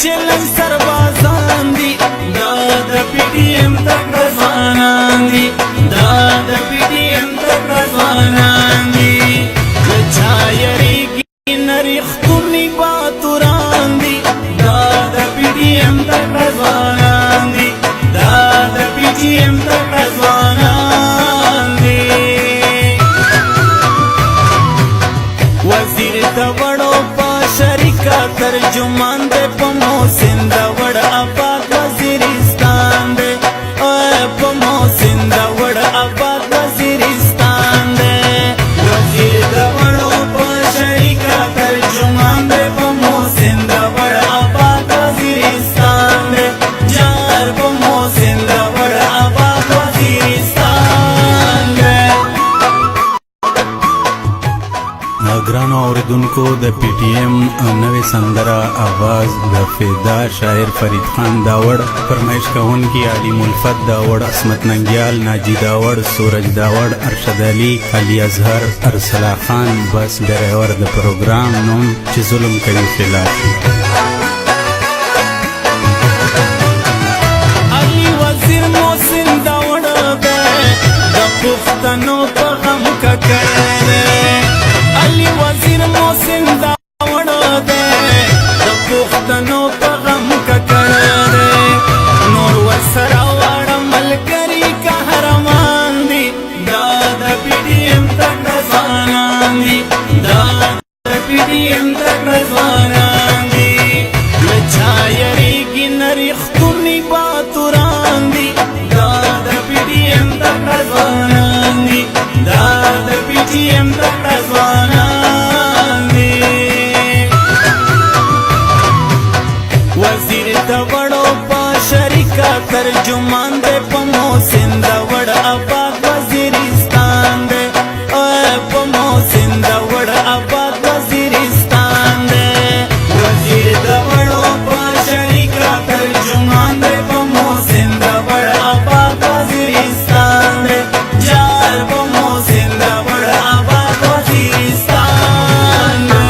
چلن سربازان دی دا د پی ټی ایم تکړه ځوانان دي دا د پی ټی ایم تکړه ځوانان دي له چا یریږي نه ریښتوني باتوران دي دا د پی ټی ایم تکړه ځوانان دي دا د پی ټی ایم تکړه ځوانان دي وزیر ته وړو په شریکه ترجمان دی په محسن د وړ آباد وزیرستان دی په محسن د وړ آباد وزیرستان دی وزیر د وړو په شریکه ترجمان دی په محسن د وړ آباد وزیرستان دی جار په محسن د وړ آباد وزیرستان دی ګرانو اوریدونکو د پی ټی ایم نوې سندره آواز د فدا شاعر فرید خان داوړ فرمایش کوونکي علي ملفت داوړ عصمت ننګیال ناجي داوړ سورج داوړ ارشد علي علي اظهر ارسلا خان بس ډرایور د پروګرام نوم چې ظلم کوي خلاف علي وزیر محسن داوړ دی د پښتنو په غم ککړ دی علي وزیر محسن داوړ دی د پښتنو په غم ککړ دی نور ورسره واړه ملګري قهرمان دي دا د پی ټی ایم تکړه ځوانان دي دا د پی ټی ایم تکړه ځوانان دي له چا یریږي نه ریښتوني باتوران دي دا د پی ټی ایم تکړه ځوانان دي دا د پی ټی ایم تکړه ځوانان دي وزیر د وړو په شریکه ترجمان دی په محسن د وړ آباد وزیرستان دی په محسن د وړ آباد وزیرستان دی وزیر د وړو په شریکه ترجمان دی په محسن د وړ آباد وزیرستان دی جار په محسن د وړ آباد وزیرستان دی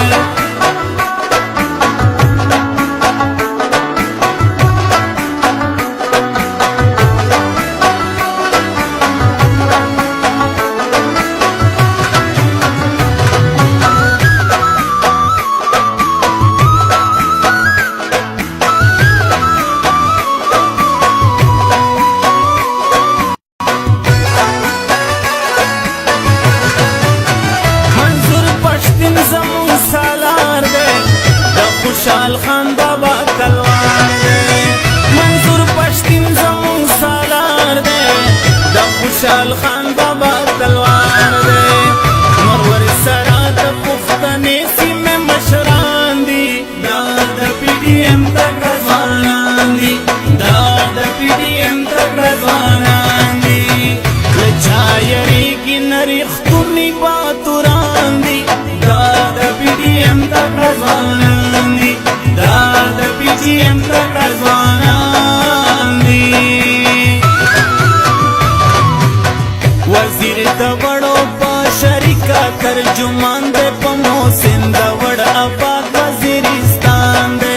خوشحال خان بابا تلوار دے منظور پشتین زمون سالار دے دا خوشحال خان بابا تلوار دے مرور سرا دا پختنے سیمے مشران دی دا دا پی ٹی ایم تکړه ځوانان دی دا دا پی ټی ایم تکړه ځوانان دی له چا یریږي نه ریښتوني باتوران دی دا دا پی ټی ایم تکړه ځوانان دی دا د پی ټی ایم تکړه ځوانان دي وزیر د وړو په شریکه ترجمان دی په محسن د وړ آباد وزیرستان دی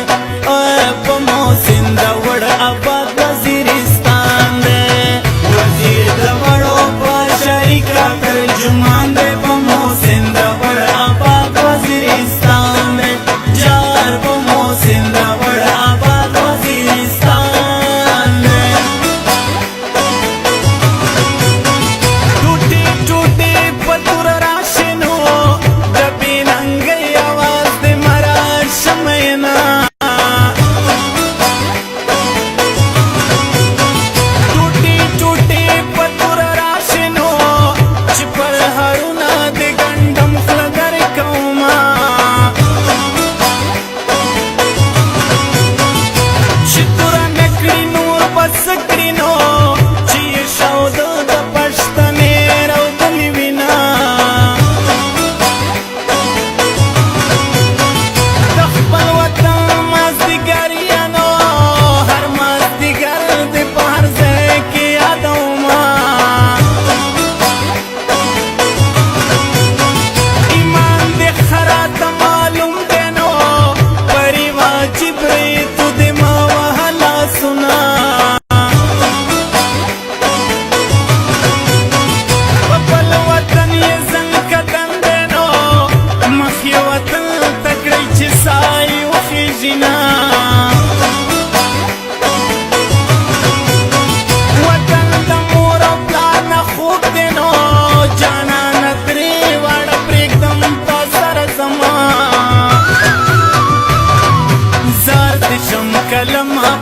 په محسن د وړ آباد وزیرستان دی وزیر د وړو په شریکه ترجمان دی په محسن د وړ آباد وزیرستان دی جار په محسن د وړ آباد وزیرستان دی ټوټې ټوټې پتور راشنو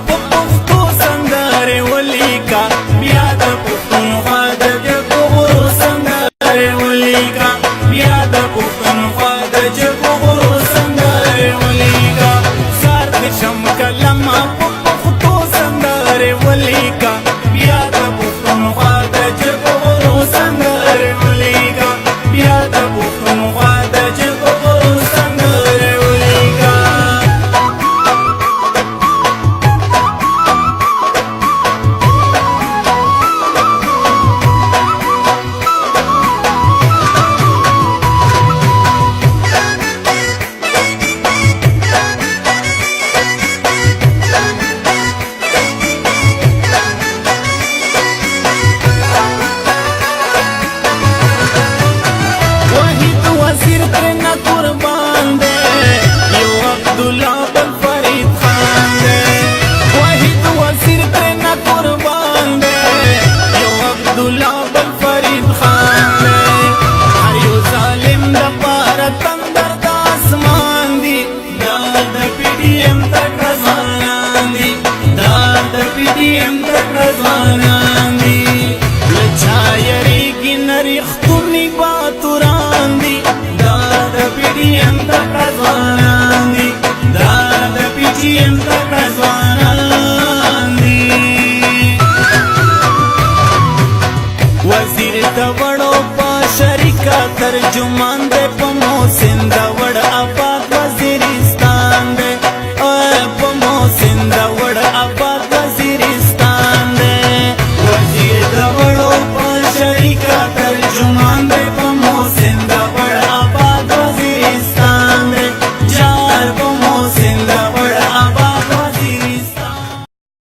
په پښتو سندرې ولیکا بیا د پښتونخوا د جګو غرو سندرې ولیکا بیا د پښتونخوا د جګو غرو سندرې ولیکا سار دې شم کلمه په پښتو سندرې ولیکا بیا د پښتونخوا د جګو غرو سندرې ولیکا بیا د پښتونخوا د جګو غرو سندرې ولیکا وحید وزیر ترنا قربان دے یو عبداللہ بل فرید خان دے وحید وزیر ترنا قربان دے یو عبداللہ بل فرید خان دے ہر یو ظالم دا پارا تندر دا آسمان دی دا دا پی ڈی ایم تک رضوانان دی دا دا پی ڈی ایم تک رضوانان دی لچا یریگی نریختونی باتوران دی دا دا پی ڈی ایم تک رضوانان دی دا دا پی ڈی ایم تک رضوانان دی وزیر دا وڑو پا شریکا ترجمان دے پا محسن دا وڑ